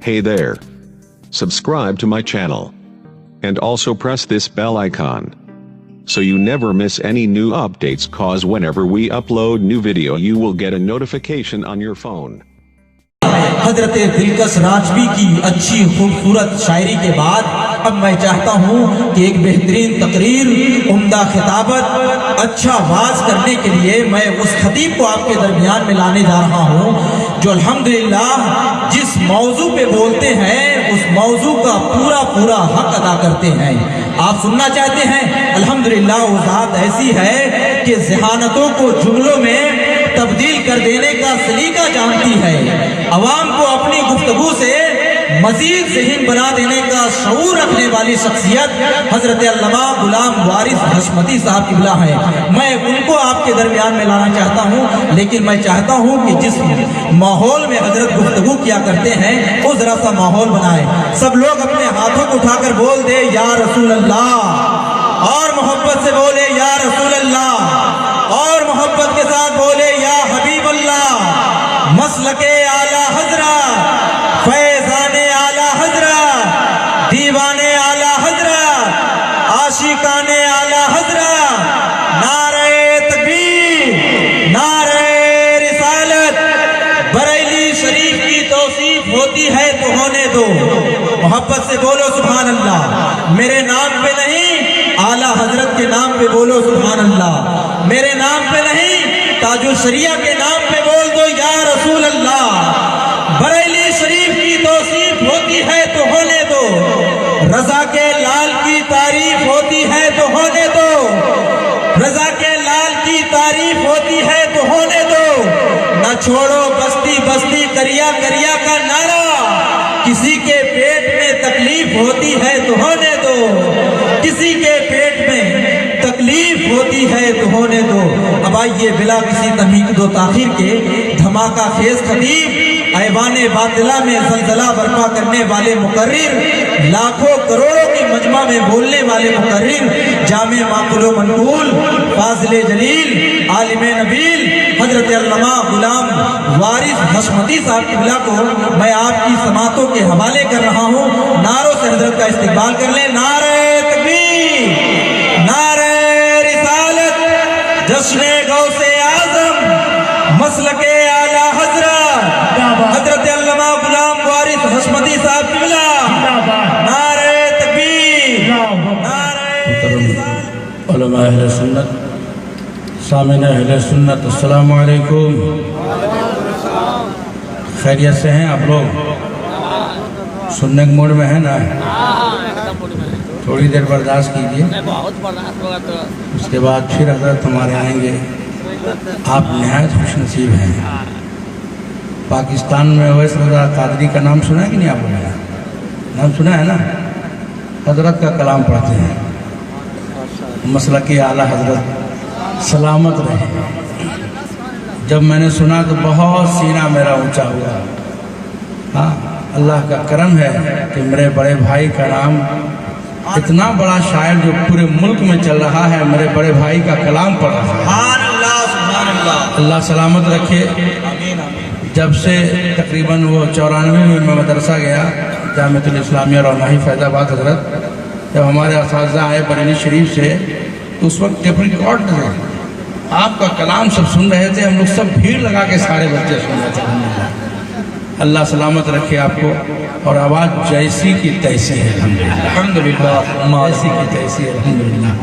Hey there. Subscribe to my channel. And also press this bell icon, so you never miss any new updates, cause whenever we upload new video you will get a notification on your phone. حضرت دلکش راجوی کی اچھی خوبصورت شاعری کے بعد اب میں چاہتا ہوں کہ ایک بہترین تقریر، عمدہ خطابت، اچھا واعظ کرنے کے لیے میں اس خطیب کو آپ کے درمیان میں لانے جا رہا ہوں جو الحمدللہ جس موضوع پہ بولتے ہیں اس موضوع کا پورا حق ادا کرتے ہیں۔ آپ سننا چاہتے ہیں؟ الحمدللہ وہ ذات ایسی ہے کہ ذہانتوں کو جملوں میں تبدیل کر دینے کا سلیقہ جانتی ہے، عوام کو اپنی گفتگو سے مزید ذہین بنا دینے کا شعور رکھنے والی شخصیت حضرت علامہ غلام وارث حشمتی صاحب قبلہ ہے۔ میں ان کو آپ کے درمیان میں لانا چاہتا ہوں، لیکن میں چاہتا ہوں کہ جس ماحول میں حضرت گفتگو کیا کرتے ہیں وہ ذرا سا ماحول بنائے۔ سب لوگ اپنے ہاتھوں کو اٹھا کر بول دے یا رسول اللہ، اور محبت سے بولے یا رسول اللہ، اور محبت کے ساتھ بولے یا حبیب اللہ۔ مسلک اعلیٰ حضرت، فیضان اعلیٰ حضرت، دیوان اعلیٰ حضرت، عاشقان اعلیٰ حضرت، نعرہ تکبیر، نعرہ رسالت۔ بریلی شریف کی توصیف ہوتی ہے تو ہونے دو، محبت سے بولو سبحان اللہ۔ میرے نام پہ نہیں، اعلیٰ حضرت کے نام پہ بولو سبحان اللہ۔ میرے نام پہ نہیں، تاج الشریعہ کے نام پہ بول دو یا رسول اللہ۔ بریلی شریف کی توصیف ہوتی ہے تو ہونے دو، رضا کے لال کی تعریف ہوتی ہے تو ہونے دو، رضا کے لال کی تعریف ہوتی ہے تو ہونے دو۔ نہ چھوڑو بستی بستی کریا کریا کا نعرہ، کسی کے پیٹ میں تکلیف ہوتی ہے تو ہونے دو، کسی کے پیٹ میں تکلیف ہوتی ہے تو ہونے دو۔ اب آئیے بلا کسی تمہید و تاخیر کے دھماکہ خیز خطیب، ایوان باطلہ میں زلزلہ برپا کرنے والے مقرر، لاکھوں کروڑوں کی مجمع میں بولنے والے مقرر، جامع معقول و منقول، فاضل جلیل، عالم نبیل، حضرت علامہ غلام وارث حشمتی صاحب قبلہ کو میں آپ کی سماعتوں کے حوالے کر رہا ہوں۔ نعروں سے حضرت کا استقبال کر لیں۔ نعرہ تکبیر، نعرہ رسالت، جشن غوث اعظم، مسلک اعلیٰ حضرت، حضرت علامہ غلام وارث حشمتی صاحب قبلہ، نعرہ تکبیر، نعرہ رسالت۔ علماء اہل سنت، سامعین اہل سنت، السلام علیکم۔ خیریت سے ہیں آپ لوگ؟ سننے کے موڈ میں ہیں نا؟ تھوڑی دیر برداشت کیجئے، اس کے بعد پھر حضرت ہمارے آئیں گے۔ آپ نہایت خوش نصیب ہیں۔ پاکستان میں اویس رضا قادری کا نام سنا ہے کہ نہیں؟ آپ لوگوں نے نام سنا ہے نا؟ حضرت کا کلام پڑھتے ہیں، مسلک اعلیٰ حضرت سلامت رہے۔ جب میں نے سنا تو بہت سینہ میرا اونچا ہوا۔ ہاں، اللہ کا کرم ہے کہ میرے بڑے بھائی کا نام، اتنا بڑا شاعر جو پورے ملک میں چل رہا ہے، میرے بڑے بھائی کا کلام پڑھ رہا ہے۔ سبحان اللہ، سبحان اللہ، اللہ سلامت رکھے۔ جب سے تقریباً وہ 94 میں میں مدرسہ گیا، جامعۃ الاسلامیہ روناہی فیض آباد حضرت، جب ہمارے اساتذہ آئے بریلی شریف سے تو اس وقت ٹیپ ریکارڈ تھے، آپ کا کلام سب سن رہے تھے، ہم لوگ سب بھیڑ لگا کے سارے بچے سن رہے تھے۔ اللہ سلامت رکھے آپ کو، اور آواز جیسی کی تیسی ہے الحمدللہ، جیسی کی تیسی ہے الحمدللہ۔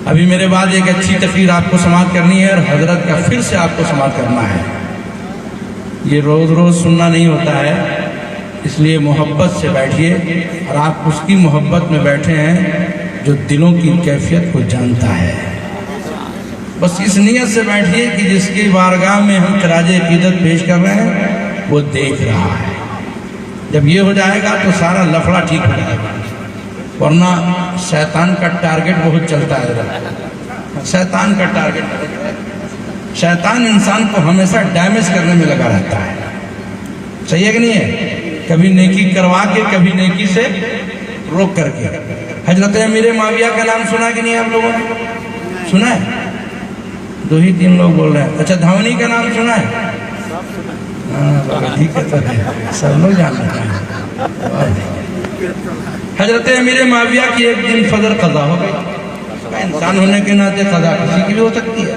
ابھی میرے بعد ایک اچھی تقریر آپ کو سماعت کرنی ہے، اور حضرت کا پھر سے آپ کو سماعت کرنا ہے۔ یہ روز روز سننا نہیں ہوتا ہے، اس لیے محبت سے بیٹھیے، اور آپ اس کی محبت میں بیٹھے ہیں جو دلوں کی کیفیت کو جانتا ہے۔ بس اس نیت سے بیٹھیے کہ جس کی بارگاہ میں ہم خراج عقیدت پیش کر رہے ہیں وہ دیکھ رہا ہے۔ جب یہ ہو جائے گا تو سارا لفڑا ٹھیک ہو جائے گا، ورنہ شیطان کا ٹارگٹ بہت چلتا ہے۔ شیطان کا ٹارگٹ، شیطان انسان کو ہمیشہ ڈیمیج کرنے میں لگا رہتا ہے۔ صحیح ہے کہ نہیں ہے؟ کبھی نیکی کروا کے، کبھی نیکی سے روک کر کے۔ حضرت امیر معاویہ کا نام سنا کہ نہیں آپ لوگوں نے؟ سنا ہے؟ 2 ہی 3 لوگ بول رہے ہیں۔ اچھا، دھاونی کا نام سنا ہے؟ سب لوگ جان رہے ہیں. حضرت امیر معاویہ کی ایک دن فجر قضا ہو گئی. انسان ہونے کے ناطے قضا کسی کی بھی ہو سکتی ہے.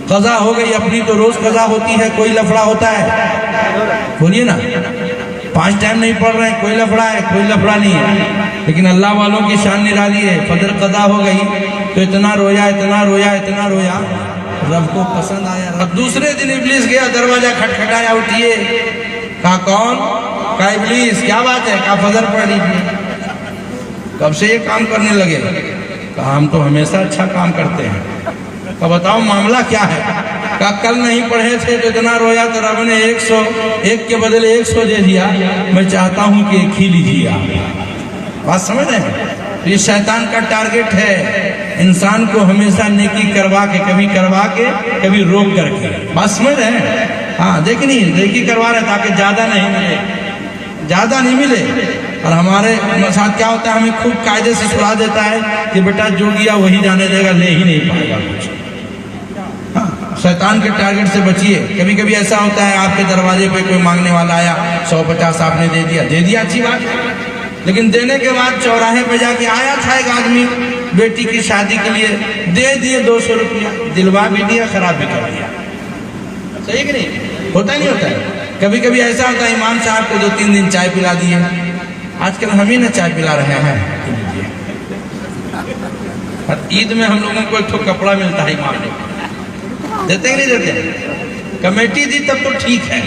قضا ہو گئی اپنی تو روز قضا ہوتی ہے, کوئی لفڑا ہوتا ہے؟ بولیے نا, 5 ٹائم نہیں پڑھ رہے ہیں, کوئی لفڑا ہے؟ کوئی لفڑا نہیں ہے. لیکن اللہ والوں کی شان نرالی ہے. فجر قضا ہو گئی تو اتنا رویا اتنا رویا اتنا رویا, رب کو پسند آیا. اب دوسرے دن ابلیس گیا, دروازہ کھٹکھٹایا, اٹھیے. کہا کون؟ کہا ابلیس. کیا بات ہے؟ کہا فجر پڑھ لیجیے. کب سے یہ کام کرنے لگے؟ کہا ہم تو ہمیشہ اچھا کام کرتے ہیں. کہا بتاؤ معاملہ کیا ہے؟ کہا کل نہیں پڑھے تھے تو اتنا رویا تو رب نے 100 کے بدلے 100 دے دیا. میں چاہتا ہوں کہ ایک ہی لیجیے آپ. بات سمجھ رہے ہیں؟ یہ شیطان کا ٹارگٹ ہے, انسان کو ہمیشہ نیکی کروا کے, کبھی کروا کے کبھی روک کر کے. بات سمجھ رہے ہیں؟ ہاں دیکھ نہیں, نیکی کروا رہے تاکہ زیادہ نہیں ملے, زیادہ نہیں ملے. اور ہمارے ساتھ کیا ہوتا ہے, ہمیں خوب قاعدے سے سلا دیتا ہے کہ بیٹا جو گیا وہی جانے دے گا, لے ہی نہیں پائے گا کچھ. شیطان کے ٹارگٹ سے بچیے. کبھی کبھی ایسا ہوتا ہے آپ کے دروازے پہ کوئی مانگنے والا آیا, 150 آپ نے دے دیا اچھی بات ہے. لیکن دینے کے بعد چوراہے پہ جا کے آیا تھا ایک آدمی بیٹی کی شادی کے لیے, دے دیے 200 روپیہ, دلوا بھی دیا خراب بھی کر دیا. صحیح کہ نہیں؟ ہوتا نہیں ہوتا ہے. کبھی کبھی ایسا ہوتا ہے امام صاحب کو 2-3 دن چائے پلا دیے. آج کل ہم ہی نہ چائے پلا رہے ہیں. اور عید میں ہم لوگوں کو ایک تو کپڑا ملتا ہے امام نے, دیتے کہ نہیں دیتے؟ کمیٹی دی تب تو ٹھیک ہے.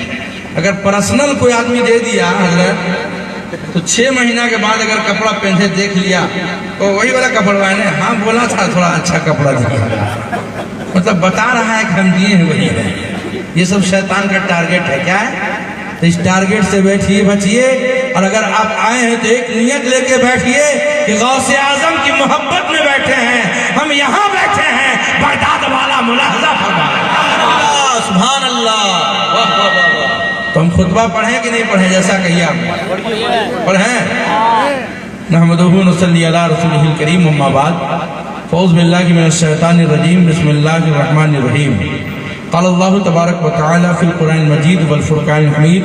اگر پرسنل کوئی آدمی دے دیا حضرت تو 6 مہینہ کے بعد اگر کپڑا پہنے دیکھ لیا تو وہی والا کپڑا ہے نا, ہاں بولا تھا تھوڑا اچھا کپڑا دیا, مطلب بتا رہا ہے کہ ہم دیے ہیں وہی ہے. یہ سب شیطان کا ٹارگٹ ہے. کیا ہے؟ تو اس ٹارگٹ سے بیٹھیے, بچیے. اور اگر آپ آئے ہیں تو ایک نیت لے کے بیٹھیے کہ غوث اعظم کی محبت میں بیٹھے ہیں, ہم یہاں بیٹھے ہیں, بغداد والا ملاحظہ فرمائے. سبحان اللہ. تو ہم خطبہ پڑھیں کہ نہیں پڑھیں؟ جیسا کہیے آپ پڑھیں. نحمدہ ونصلی علی رسولہ الکریم, اما بعد, فاعوذ باللہ من الشیطان الرجیم, بسم اللہ الرحمن الرحیم. قال اللہ تبارک و تعالی فی القرآن المجید والفرقان الحمید,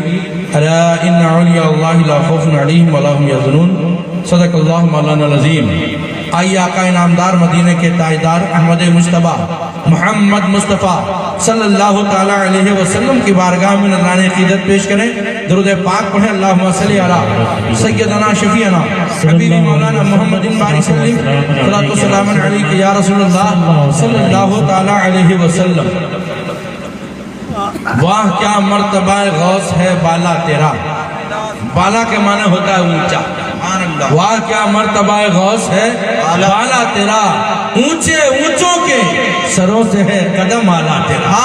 الا ان اولیاء اللہ لا خوف علیہم ولا هم یحزنون. صدق اللہ مولانا العظیم. آئیے آقا انعامدار مدینہ کے تاجدار احمد مجتبی محمد مصطفیٰ صلی اللہ تعالی علیہ وسلم کی بارگاہ میں نذرانِ عقیدت پیش کریں. درود پاک پڑھیں. اللہم صلی علی سیدنا شفیعنا حبیبی مولانا محمد بارک وسلم, صلاۃ و سلام علیک یا رسول اللہ صلی اللہ تعالی علیہ وسلم. واہ کیا مرتبہ غوث ہے بالا تیرا. بالا کے معنی ہوتا ہے اونچا. واہ کیا مرتبہ غوث ہے بالا تیرا, اونچے اونچوں کے سروں سے ہے قدم آلا تیرا.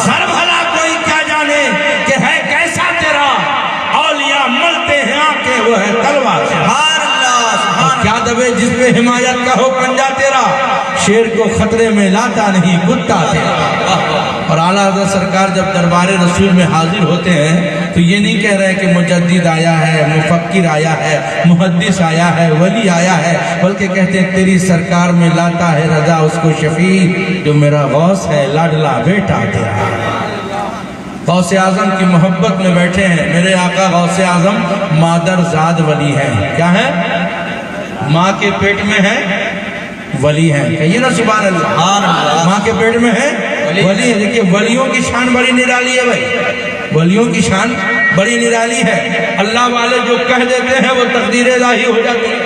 سر بھلا کوئی کیا جانے کہ ہے کیسا تیرا, اولیاء ملتے ہیں آنکھیں وہ ہے تلوار تیرا. کیا دبے جس پہ حمایت کا ہو پنجا تیرا, شیر کو خطرے میں لاتا نہیں کتا تیرا. اور اعلیٰ حضرت سرکار جب دربار رسول میں حاضر ہوتے ہیں تو یہ نہیں کہہ رہے کہ مجدد آیا ہے, مفکر آیا ہے, محدث آیا ہے, ولی آیا ہے, بلکہ کہتے ہیں تیری سرکار میں لاتا ہے رضا اس کو شفیع جو میرا غوث ہے لاڈلا بیٹا تیرا. غوث اعظم کی محبت میں بیٹھے ہیں. میرے آقا غوث اعظم مادر زاد ولی ہیں. کیا ہے؟ ماں کے پیٹ میں ہے ولی ہیں. کہیے نا سبحان اللہ. ماں کے پیٹ میں ہے ولی ہے. دیکھیے ولیوں کی شان بڑی نرالی ہے بھائی, ولیوں کی شان بڑی نرالی ہے. اللہ والے جو کہہ دیتے ہیں وہ تقدیر الہی ہو جاتی ہے.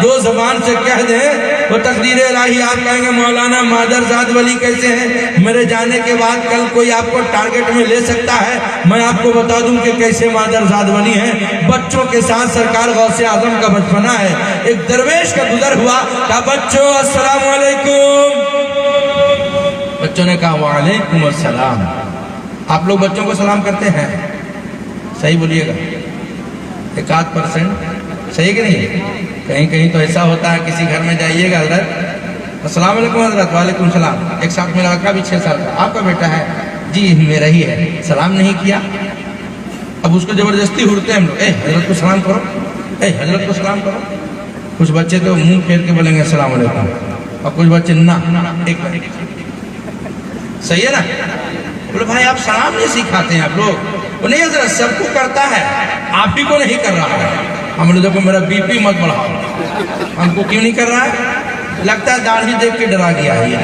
جو زبان سے کہہ دیں وہ تقدیر الہی. آپ کہیں گے مولانا مادر زاد ولی کیسے ہیں؟ میرے جانے کے بعد کل کوئی آپ کو ٹارگٹ میں لے سکتا ہے. میں آپ کو بتا دوں کہ کیسے مادر زاد ولی ہیں. بچوں کے ساتھ سرکار غوث اعظم کا بچپنا ہے. ایک درویش کا گزر ہوا, کہا بچوں السلام علیکم. بچوں نے کہا وعلیکم السلام. آپ لوگ بچوں کو سلام کرتے ہیں؟ صحیح بولیے گا. 1% صحیح کہ نہیں؟ کہیں کہیں تو ایسا ہوتا ہے, کسی گھر میں جائیے گا حضرت السلام علیکم حضرت, وعلیکم السلام. ایک ساتھ میرا لڑکا بھی 6 سال کا, آپ کا بیٹا ہے جی میرا ہی ہے, سلام نہیں کیا. اب اس کو زبردستی ہڑتے ہیں ہم لوگ, اے حضرت کو سلام کرو, اے حضرت کو سلام کرو. کچھ بچے تو منہ پھیر کے بولیں گے السلام علیکم, اور کچھ بچے نہ ایک صحیح ہے نا. بولے بھائی آپ سلام نہیں سکھاتے ہیں آپ لوگ, وہ نہیں حضرت سب کو کرتا ہے, آپ ہی کو نہیں کر رہا ہے. ہم نے دیکھو میرا بی پی مت بڑھاؤ, ہم کو کیوں نہیں کر رہا ہے؟ لگتا ہے داڑھی دیکھ کے ڈرا گیا ہے.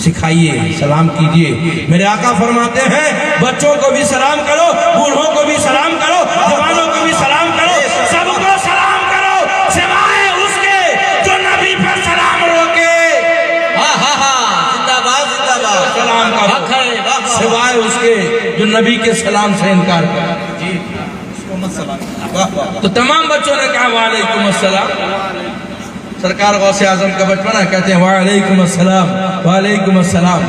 سکھائیے, سلام کیجئے. میرے آقا فرماتے ہیں بچوں کو بھی سلام کرو, بوڑھوں کو بھی سلام کرو, جوانوں کو بھی سلام کرو, سب کو سلام کرو سوائے اس کے جو نبی پر سلام روکے. زندہ باد زندہ باد. سلام کرو سوائے اس کے جو نبی کے سلام سے انکار کرے. تو تمام بچوں نے کہا وعلیکم السلام. سرکار غوث اعظم کا بچپن ہے, کہتے ہیں وعلیکم السلام وعلیکم السلام.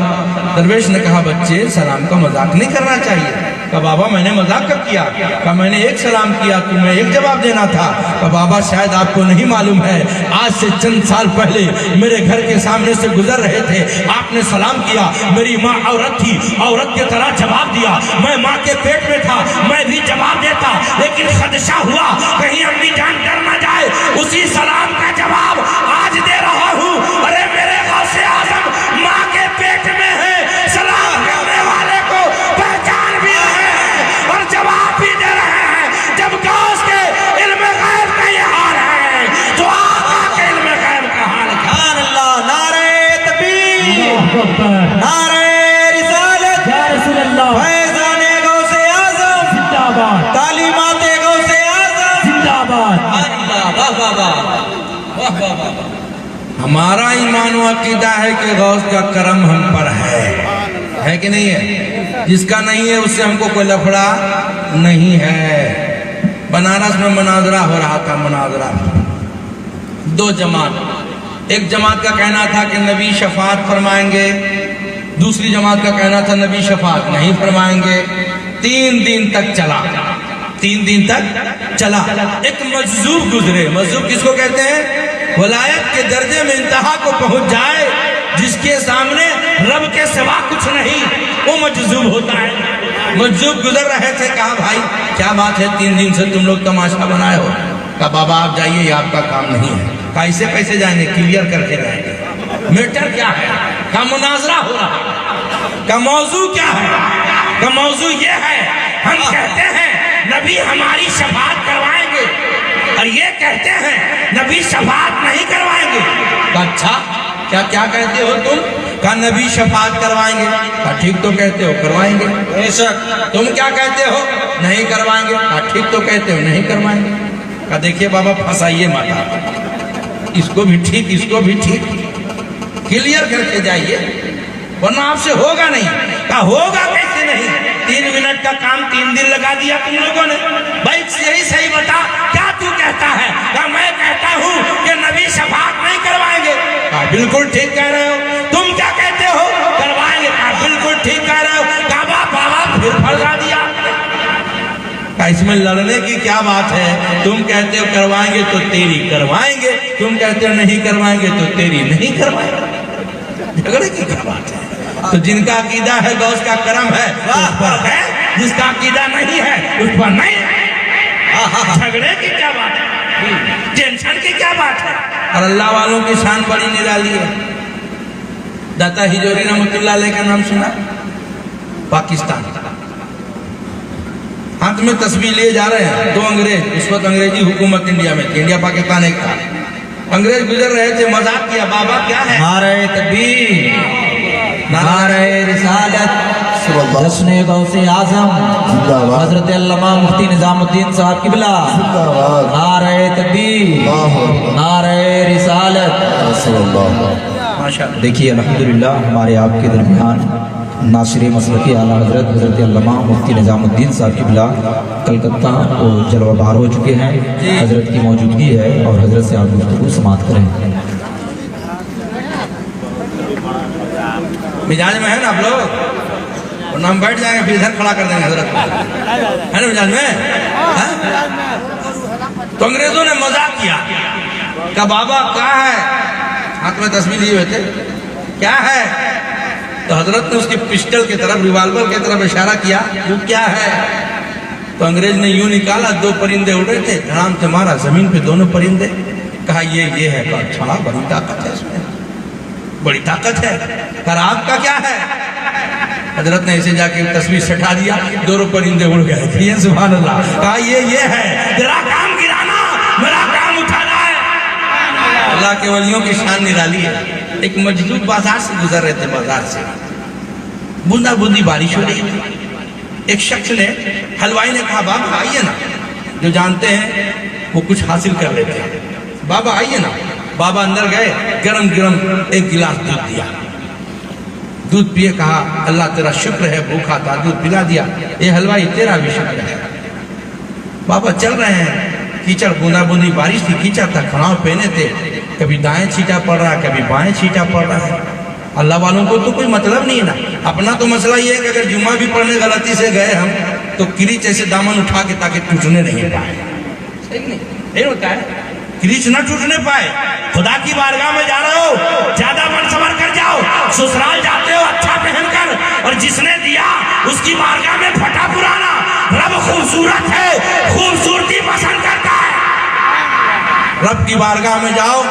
درویش نے کہا بچے سلام کا مذاق نہیں کرنا چاہیے. کہا بابا میں نے مذاق کب کیا؟ کہا میں نے ایک سلام کیا, تمہیں ایک جواب دینا تھا. کہا بابا شاید آپ کو نہیں معلوم ہے, آج سے چند سال پہلے میرے گھر کے سامنے سے گزر رہے تھے, آپ نے سلام کیا, میری ماں عورت تھی, عورت کی طرح جواب دیا, میں ماں کے پیٹ میں تھا, میں بھی جواب دیتا, لیکن خدشہ ہوا کہیں امی جان ڈر نہ جائے, اسی سلام کا جواب آج دے رہا ہوں. ارے میرے غوث اعظم ماں کے پیٹ میں ہے, سلام کرنے والے کو پہچان بھی رہے ہیں اور جواب بھی دے رہے ہیں. جب غوث کے علم غیب کا یہ حال ہے تو آقا کے علم غیب کا حال ہے. سبحان اللہ. نعرہ تکبیر, نعرہ رسالت, یا رسول اللہ, فیضان غوث اعظم زندہ باد, تعلیمات غوث اعظم زندہ باد. واہ واہ واہ. ہمارا ایمان و عقیدہ ہے کہ غوث کا کرم ہم پر ہے کہ نہیں ہے؟ جس کا نہیں ہے اس سے ہم کو کوئی لفڑا نہیں ہے. بنارس میں مناظرہ ہو رہا تھا, مناظرہ دو جماعت. ایک جماعت کا کہنا تھا کہ نبی شفاعت فرمائیں گے, دوسری جماعت کا کہنا تھا نبی شفاعت نہیں فرمائیں گے. 3 دن تک چلا, 3 دن تک چلا. ایک مجذوب گزرے. مجذوب کس کو کہتے ہیں؟ ولایت کے درجے میں انتہا کو پہنچ جائے, جس کے سامنے رب کے سوا کچھ نہیں, وہ مجذوب ہوتا ہے. مجذوب گزر رہے تھے, کہا بھائی کیا بات ہے 3 دن سے تم لوگ تماشا بنائے ہو؟ کہا بابا آپ جائیے, یہ آپ کا کام نہیں ہے. کہا اسے کیسے جائیں گے؟ کلیئر کر کے جائیں گے. میٹر کیا ہے؟ کہا مناظرہ ہو رہا. کہا موضوع کیا ہے؟ کہا موضوع یہ ہے ہم کہتے ہیں نبی ہماری شفاعت کروائیں گے, اور یہ کہتے ہیں نبی شفاعت نہیں کروائیں گے. کہا اچھا کیا کہتے ہو تم؟ کہا نبی شفاعت کروائیں گے. کہا ٹھیک تو کہتے ہو, کروائیں گے. بے شک. تم کیا کہتے ہو؟ نہیں کروائیں گے. کہا ٹھیک تو کہتے ہو, نہیں کروائیں گے. کہا دیکھیے بابا پھنسائیے مت, اس کو بھی ٹھیک اس کو بھی ٹھیک, کلیئر کر کے جائیے ورنہ آپ سے ہوگا نہیں. کہا ہوگا کیسے نہیں؟ 3 منٹ کا کام 3 دن لگا دیا تم لوگوں نے. بھائی یہی صحیح بتا کیا تو کہتا ہے؟ کہا میں کہتا ہوں کہ نبی شفاعت نہیں کروائیں گے. کہا بالکل ٹھیک کہہ رہے ہو. تم کیا کہتے ہو؟ کروائیں گے. کہا بالکل ٹھیک کہہ رہے ہو. کہا بابا پھر پھنسا دیا. کہا اس میں لڑنے کی کیا بات ہے؟ تم کہتے ہو کروائیں گے تو تیری کروائیں گے, تم کہتے ہو نہیں کروائیں گے تو تیری نہیں کروائیں گے. جھگڑے کی کیا بات ہے؟ تو جن کا عقیدہ ہے غوث کا کرم ہے اس پر ہے, جس کا عقیدہ نہیں ہے اس پر نہیں ہے. جھگڑے کی کیا بات ہے؟ ٹینشن کی کیا بات ہے؟ اور اللہ والوں کی شان بڑی نرالی ہے. داتا ہجوری رحمۃ اللہ علیہ کا نام سنا؟ پاکستان ہاتھ میں تسبیح لیے جا رہے ہیں 2 انگریز, اس وقت انگریزی حکومت انڈیا میں تھی, انڈیا پاکستان ایک تھا. انگریز گزر رہے تھے, مذاق کیا, بابا کیا ہے؟ نعرہ تکبیر, نعرہ رسالت, جشن غوث اعظم حضرت علامہ مفتی نظام الدین صاحب قبلہ, نعرہ تکبیر, نعرہ رسالت. دیکھیے الحمدللہ ہمارے آپ کے درمیان ناصر مسلکی اعلیٰ حضرت حضرت علامہ مفتی نظام الدین صاحب قبلہ کلکتہ وہ جلوہ بار ہو چکے ہیں. حضرت کی موجودگی ہے اور حضرت سے آپ گفتگو سماعت کریں. مزاج میں ہے نا آپ لوگ, ورنہ ہم بیٹھ جائیں گے پھر ادھر کھڑا کر دیں گے حضرت کو, ہے نا مزاج میں؟ تو انگریزوں نے مذاق کیا, کہا بابا کیا ہے؟ ہاتھ میں تسبیح لیے ہوئے تھے, کیا ہے؟ تو حضرت نے اس کی پسٹل کی طرف, ریوالور کی طرف اشارہ کیا, وہ کیا ہے؟ تو انگریز نے یوں نکالا, 2 پرندے اڑ رہے تھے, دھڑام سے مارا زمین پہ دونوں پرندے. کہا یہ ہے. کہا اچھا بڑی طاقت ہے اس میں, بڑی طاقت ہے. کہا آپ کا کیا ہے؟ حضرت نے اسے جا کے تصویر سٹا دیا، 2 پرندے اڑ گئے تھے، یہ سبحان اللہ، کہا یہ ہے تیرا کام گرانا، میرا کام اٹھانا ہے۔ اللہ کے ولیوں کی شان نرالی ہے۔ ایک مجذوب بازار سے گزر رہے تھے، بازار سے بوندا بوندی بارش ہو رہی تھی۔ ایک شخص نے، حلوائی نے کہا بابا آئیے نا، جو جانتے ہیں وہ کچھ حاصل کر لیتے ہیں، بابا آئیے نا۔ بابا اندر گئے، گرم گرم ایک گلاس دودھ دیا، دودھ پیے، کہا اللہ تیرا شکر ہے، بھوکا تھا دودھ پلا دیا، اے حلوائی تیرا بھی شکر ہے۔ بابا چل رہے ہیں، کیچڑ بوندا بوندی بارش تھی، کیچڑ تھا، کھڑاؤ پہنے تھے، کبھی دائیں چھیٹا پڑ رہا ہے، کبھی بائیں چھیٹا پڑ رہا ہے۔ اللہ والوں کو تو کوئی مطلب نہیں ہے نا، اپنا تو مسئلہ یہ ہے کہ اگر جمعہ بھی پڑھنے غلطی سے گئے ہم تو کریچ ایسے دامن اٹھا کے تاکہ ٹوٹنے نہیں پائے، صحیح نہیں ہوتا ہے، کریچ نہ ٹوٹنے پائے۔ خدا کی بارگاہ میں جا رہے ہو، زیادہ من سمر کر جاؤ، سسرال جاتے ہو اچھا پہن کر، اور جس نے دیا اس کی بارگاہ میں پھٹا پرانا۔ رب خوبصورت ہے، خوبصورتی پسند کرتا ہے۔ رب کی بارگاہ میں جاؤ،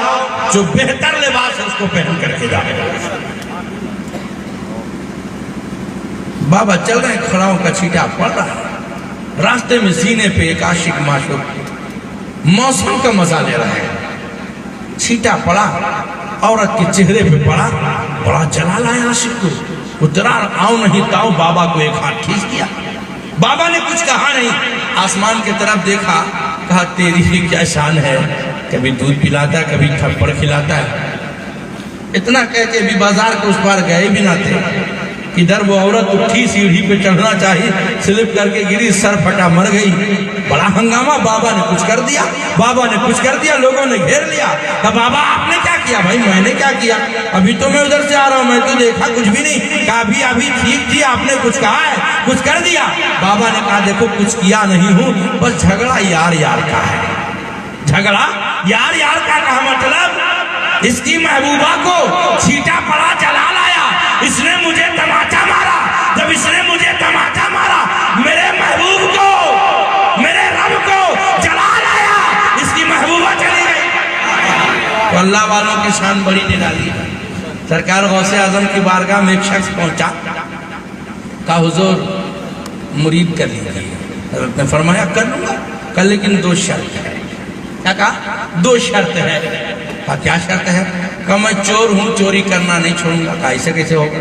جو بہتر لباس ہے اس کو پہن کر کے جاؤ۔ بابا چل رہے ہیں، کھڑاؤں کا چھیٹا پڑ رہا ہے، راستے میں سینے پہ ایک عاشق معشوق موسم کا مزہ لے رہا ہے، چھیٹا پڑا، عورت کے چہرے پہ پڑا، بڑا جلال آیا عاشق کو، وہ درار آؤ نہیں تاؤ بابا کو ایک ہاتھ کھینچ دیا۔ بابا نے کچھ کہا نہیں، آسمان کی طرف دیکھا، کہا تیری ہی کیا شان ہے، کبھی دودھ پلاتا ہے، کبھی تھپڑ کھلاتا ہے۔ اتنا کہہ کے بھی بازار کے اس پار گئے بھی نہ تھے، ادھر وہ عورت اٹھی، سیڑھی پہ چڑھنا چاہی، سلپ کر کے گری، سر پھٹا، مر گئی۔ بڑا ہنگامہ، بابا نے کچھ کر دیا، بابا نے کچھ کر دیا، لوگوں نے گھیر لیا، کہا بابا آپ نے کیا کیا؟ بھائی میں نے کیا کیا، ابھی تو میں ادھر سے آ رہا ہوں، میں تو دیکھا کچھ بھی نہیں۔ کہا ابھی ٹھیک تھی، آپ نے کچھ کہا ہے، کچھ کر دیا؟ بابا نے کہا دیکھو کچھ کیا نہیں ہوں، بس جھگڑا یار یار کا ہے، جھگڑا یار یار کا مطلب اس کی محبوبہ کو چھیٹا پڑا، جلال آیا، اس نے مجھے تماچا مارا، جب اس نے مجھے تماچا مارا، میرے محبوب کو، میرے رب کو جلال آیا، اس کی محبوبہ چلی گئی۔ تو اللہ والوں کی شان بڑی نرالی ہے۔ سرکار غوث اعظم کی بارگاہ میں ایک شخص پہنچا، کہا حضور مرید کر لیجیے۔ حضرت نے فرمایا کر لوں گا، کہا لیکن 2 شرط ہے۔ کیا کہا؟ 2 شرط ہے۔ کہا کیا شرط ہے؟ کہا میں چور ہوں، چوری کرنا نہیں چھوڑوں گا۔ کہا ایسے کیسے ہوگا؟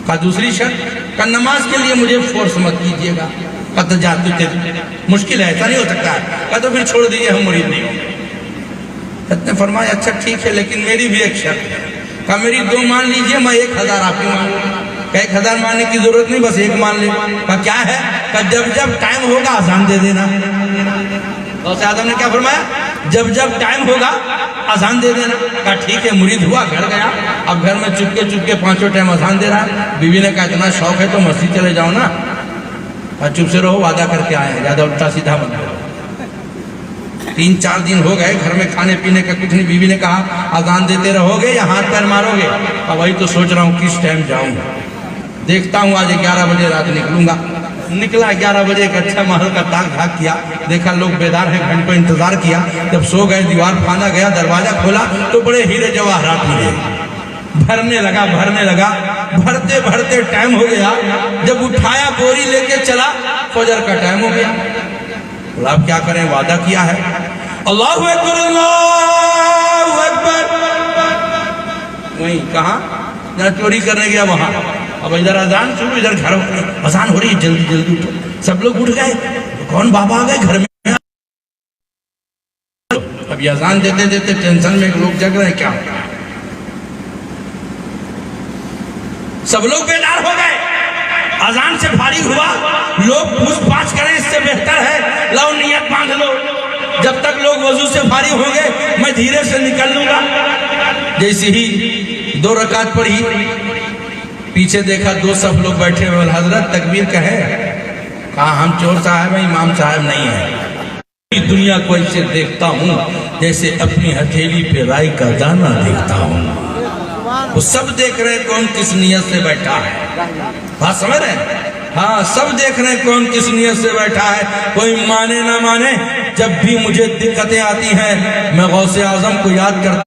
کہا دوسری شرط، کہا نماز کے لیے مجھے فورس مت کیجیے گا۔ کہا تجاہد مشکل ہے، ایسا نہیں ہو سکتا ہے۔ کہا تو پھر چھوڑ دیجیے، ہم مرید نہیں ہوں۔ حضرت نے فرمایا اچھا ٹھیک ہے، لیکن میری بھی ایک شرط ہے۔ کہا میری 2 مان لیجیے، میں 1000 آپ کی مان لوں گا۔ کہا 1000 ماننے کی ضرورت نہیں، بس 1 مان لے۔ کہا کیا ہے؟ کہا جب ٹائم ہوگا اذان دے دینا۔ غوث اعظم نے کیا فرمایا؟ جب ٹائم ہوگا اذان دے دینا۔ کہا ٹھیک ہے، مرید ہوا، گھر گیا، اب گھر میں چپکے 5 ٹائم اذان دے رہا ہے۔ بیوی نے کہا اتنا شوق ہے تو مسجد چلے جاؤ نا۔ کہا چپ سے رہو، وعدہ کر کے آئے ہیں، زیادہ الٹا سیدھا مت کرو۔ 3-4 دن ہو گئے، گھر میں کھانے پینے کا کچھ نہیں۔ بیوی نے کہا اذان دیتے رہو گے یا ہاتھ پیر مارو گے؟ کہا وہی تو سوچ رہا ہوں کس ٹائم جاؤں، دیکھتا ہوں آج 11 بجے رات نکلوں گا۔ نکلا 11 بجے، ایک اچھا محل کا تاک جھاک کیا، دیکھا لوگ بیدار ہیں، گھنٹوں انتظار کیا۔ جب سو گئے، دیوار پھانا گیا، دروازہ کھولا تو بڑے ہیرے جواہرات ملے۔ بھرنے لگا، بھرتے ٹائم ہو گیا۔ جب اٹھایا، بوری لے کے چلا، فجر کا ٹائم ہو گیا۔ اب کیا کریں، وعدہ کیا ہے۔ اللہ اکبر، اللہ اکبر۔ وہیں کہاں جہاں چوری کرنے گیا وہاں، اب ادھر اذان شروع، ادھر گھر اذان ہو رہی ہے، جلدی جلدی اٹھو۔ سب لوگ اٹھ گئے، کون بابا آ گئے گھر میں۔ اب یہ اذان دیتے دیتے ٹینشن میں لوگ جگ رہے ہیں، کیا سب لوگ بیدار ہو گئے۔ اذان سے فارغ ہوا، لوگ پوچھ پاچھ کریں، اس سے بہتر ہے لو نیت باندھ لو، جب تک لوگ وضو سے فارغ ہوں گے میں دھیرے سے نکل لوں گا۔ جیسے ہی 2 رکعت پڑھی، پیچھے دیکھا 2 صف لوگ بیٹھے ہوئے، حضرت تکبیر کہے؟ کہا ہم چور صاحب ہیں، امام صاحب نہیں ہیں۔ دنیا کو ایسے دیکھتا ہوں جیسے اپنی ہتھیلی پہ رائی کا دانہ دیکھتا ہوں۔ وہ سب دیکھ رہے ہیں کون کس نیت سے بیٹھا ہے، بات سمجھ رہے ہیں؟ ہاں سب دیکھ رہے ہیں کون کس نیت سے بیٹھا ہے، کوئی مانے نہ مانے۔ جب بھی مجھے دقتیں آتی ہیں میں غوث اعظم کو یاد کرتا،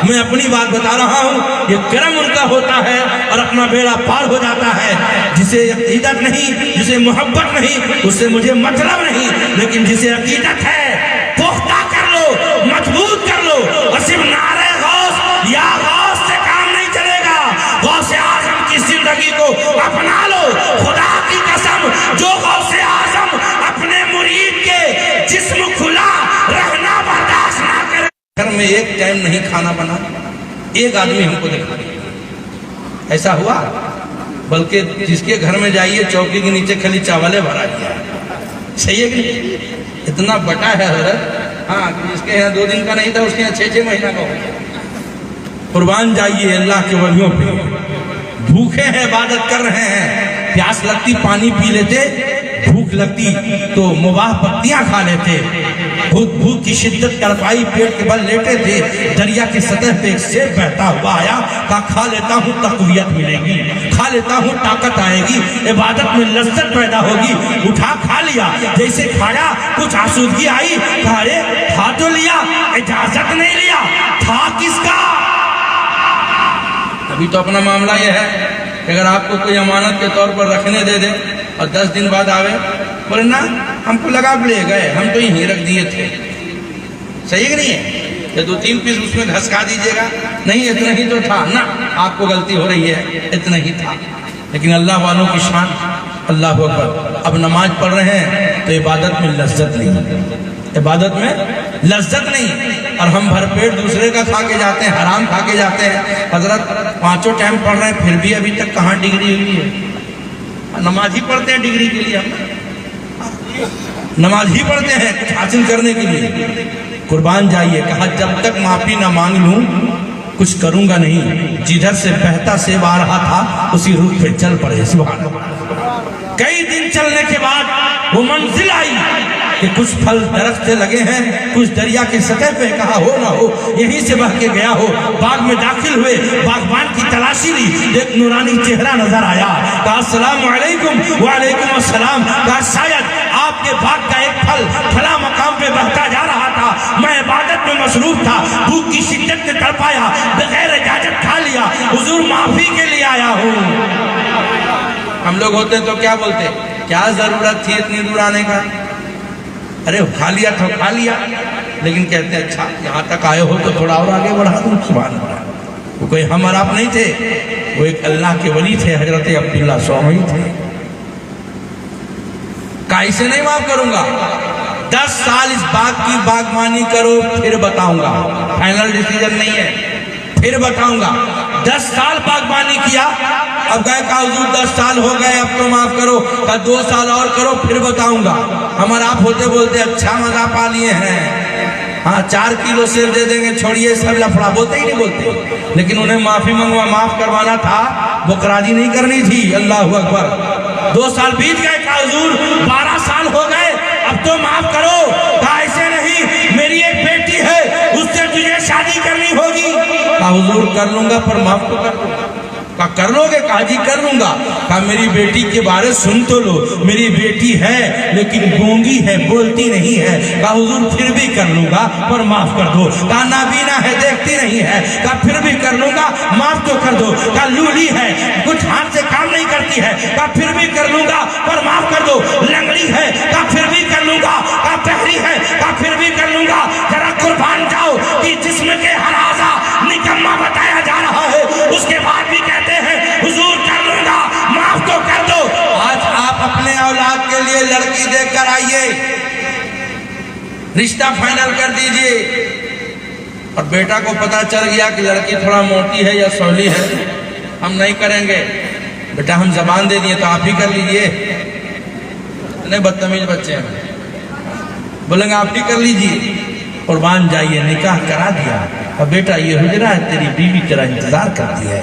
میں اپنی بات بتا رہا ہوں، یہ کرم ان کا پیدا ہوتا ہے اور اپنا بیڑا پار ہو جاتا ہے. جسے عقیدت نہیں، جسے محبت نہیں، اس سے مجھے مطلب نہیں، لیکن جسے عقیدت ہے پختہ کر لو، مضبوط کر لو. اور صرف نعرہ غوث یا غوث سے کام نہیں چلے گا. غوث اعظم کی زندگی کو اپنا لو. خدا کی قسم، جو غوث اعظم اپنے مرید کے جسم کھلا رہنا برداشت نہ کرے. گھر میں ایک ٹائم نہیں کھانا بنا، ایک آدمی ہم کو دکھا دے ایسا ہوا. بلکہ جس کے گھر میں جائیے چوکی کے نیچے خالی چاولے بھرا دیا. صحیح ہے کہ نہیں؟ اتنا بٹا ہے حضرت. ہاں، جس کے یہاں 2 دن کا نہیں تھا اس کے یہاں 6 مہینہ کا ہو گیا. قربان جائیے اللہ کے ولیوں پہ. بھوکے ہیں، عبادت کر رہے ہیں، پیاس لگتی پانی پی لیتے، بھوک لگتی تو مباح پتیاں کھا لیتے. بھوک کی شدت تڑپائی، پیٹ کے بل لیٹے تھے. دریا کی سطح پہ ایک سیب بہتا ہوا آیا، کہا کھا لیتا ہوں تقویت ملے گی، کھا لیتا ہوں طاقت آئے گی، عبادت میں لذت پیدا ہوگی. اٹھا کھا لیا. جیسے کھایا کچھ آسودگی آئی، کہا ارے کھا تو لیا، اجازت نہیں لیا، تھا کس کا؟ ابھی تو اپنا معاملہ یہ ہے کہ اگر آپ کو کوئی امانت کے طور پر رکھنے دے دے اور 10 دن بعد آوے بولے نا ہم کو لگا لے گئے، ہم تو یہیں رکھ دیے تھے. صحیح کہ نہیں ہے؟ کہ 2-3 پیس اس میں گھسکا دیجیے گا، نہیں اتنا ہی تو تھا نا، آپ کو غلطی ہو رہی ہے، اتنا ہی تھا. لیکن اللہ والوں کی شان، اللہ اکبر. اب نماز پڑھ رہے ہیں تو عبادت میں لذت نہیں، عبادت میں لذت نہیں. اور ہم بھر پیٹ دوسرے کا کھا کے جاتے ہیں، حرام کھا کے جاتے ہیں. حضرت 5 ٹائم پڑھ رہے ہیں پھر بھی ابھی تک کہاں ڈگری ہوئی ہے؟ نماز ہی پڑھتے ہیں ڈگری کے لیے، ہم نماز ہی پڑھتے ہیں کچھ حاصل کرنے کے لیے. قربان جائیے. کہا جب تک معافی نہ مانگ لوں کچھ کروں گا نہیں. جدھر سے بہتا سیب آ رہا تھا اسی رخ پہ چل پڑے. سبحان اللہ. کئی دن چلنے کے بعد وہ منزل آئی کہ کچھ پھل درخت سے لگے ہیں، کچھ دریا کی سطح پہ. کہا ہو نہ ہو یہیں سے بہ کے گیا ہو. باغ میں داخل ہوئے، باغبان کی تلاشی لی، ایک نورانی چہرہ نظر آیا. کہا السلام علیکم. وعلیکم السلام. کہا شاید آپ کے باغ کا ایک پھل فلاں مقام پہ بہتا جا رہا تھا، میں عبادت میں مصروف تھا، بھوک کی شدت نے تڑپایا، بغیر اجازت کھا لیا، حضور معافی کے لیے آیا ہوں. ہم لوگ ہوتے تو کیا بولتے؟ کیا ضرورت تھی اتنی دور آنے کا؟ ارے کھا لیا تو کھا لیا. لیکن کہتے ہیں اچھا یہاں تک آئے ہو تو تھوڑا اور آگے بڑھا دوں. سبحان اللہ. وہ کوئی ہم اور آپ نہیں تھے، وہ ایک اللہ کے ولی تھے، حضرت عبداللہ سومی تھے. کیسے نہیں معاف کروں گا؟ 10 سال اس باغ کی باغبانی کرو پھر بتاؤں گا. فائنل ڈیسیجن نہیں ہے، پھر بتاؤں گا. 10 سال باغبانی کیا، اب گئے کہا حضور 10 سال ہو گئے اب تو معاف کرو. کہا 2 سال اور کرو پھر بتاؤں گا. ہمارا آپ ہوتے بولتے اچھا مزہ پا لیے ہیں، ہاں 4 کلو سیب دے دیں گے، چھوڑیے سب لفڑا، بولتے ہی نہیں بولتے. لیکن انہیں معافی منگوا، معاف کروانا تھا، بکرادی نہیں کرنی تھی. اللہ اکبر. 2 سال بیت گئے. کہا حضور 12 سال ہو گئے اب تو معاف کرو. کہا ایسے نہیں، میری ایک بیٹی ہے اس سے تجھے شادی کرنی ہوگی. کہا حضور کر لوں گا پر معاف تو کر دوں. کہا کر لو گے؟ کہا جی کر لوں گا. کہا میری بیٹی کے بارے سن تو لو، میری بیٹی ہے لیکن گونگی ہے، بولتی نہیں ہے. کہا حضور پھر بھی کر لوں گا پر معاف کر دو. کہا نابینا ہے، دیکھتی نہیں ہے. کہا پھر بھی کر لوں گا، معاف تو کر دو. کہا لولی ہے، کچھ ہاتھ سے کام نہیں کرتی ہے. کہا پھر بھی کر لوں گا پر معاف کر دو. لنگڑی ہے، کہا پھر بھی کر لوں گا. کہا بہری ہے، کہا پھر بھی کر لوں گا. ذرا قربان جاؤ کہ جسم کے ہر اعضا نکما بتایا جا رہا ہے، اس کے بعد بھی کہتے ہیں حضور کر لوں گا، معاف تو کر دو. آج آپ اپنے اولاد کے لیے لڑکی دیکھ کر آئیے، رشتہ فائنل کر دیجئے. اور بیٹا کو پتا چل گیا کہ لڑکی تھوڑا موٹی ہے یا سولی ہے، ہم نہیں کریں گے. بیٹا ہم زبان دے دیے تو آپ ہی کر لیجئے. اتنے بدتمیز بچے ہیں، بولیں گے آپ ہی کر لیجئے. قربان جائیے. نکاح کرا دیا اور بیٹا یہ حجرہ ہے، تیری بیوی تیرا انتظار کرتی ہے.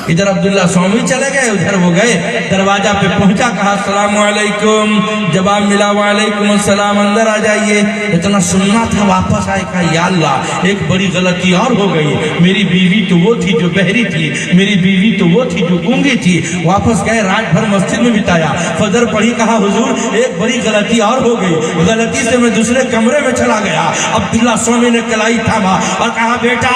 ادھر عبداللہ سومی چلے گئے، ادھر وہ گئے. دروازہ پہ پہنچا، کہا السلام علیکم. جواب ملا وعلیکم السلام، اندر آ جائیے. اتنا سننا تھا، واپس آئے. کہا یا اللہ ایک بڑی غلطی اور ہو گئی، میری بیوی تو وہ تھی جو بہری تھی، میری بیوی تو وہ تھی جو گونگی تھی. واپس گئے، رات بھر مسجد میں بتایا، فجر پڑھی. کہا حضور ایک بڑی غلطی اور ہو گئی، غلطی سے میں دوسرے کمرے میں چلا گیا. عبداللہ سومی نے کلائی تھاما اور کہا بیٹا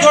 2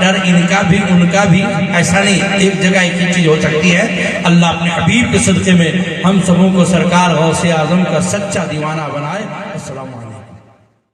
ڈر ان کا بھی ان کا بھی ایسا نہیں، ایک جگہ ایک ہی چیز ہو سکتی ہے۔ اللہ اپنے حبیب کے صدقے میں ہم سبوں کو سرکار غوث اعظم کا سچا دیوانہ بنائے۔ السلام علیکم۔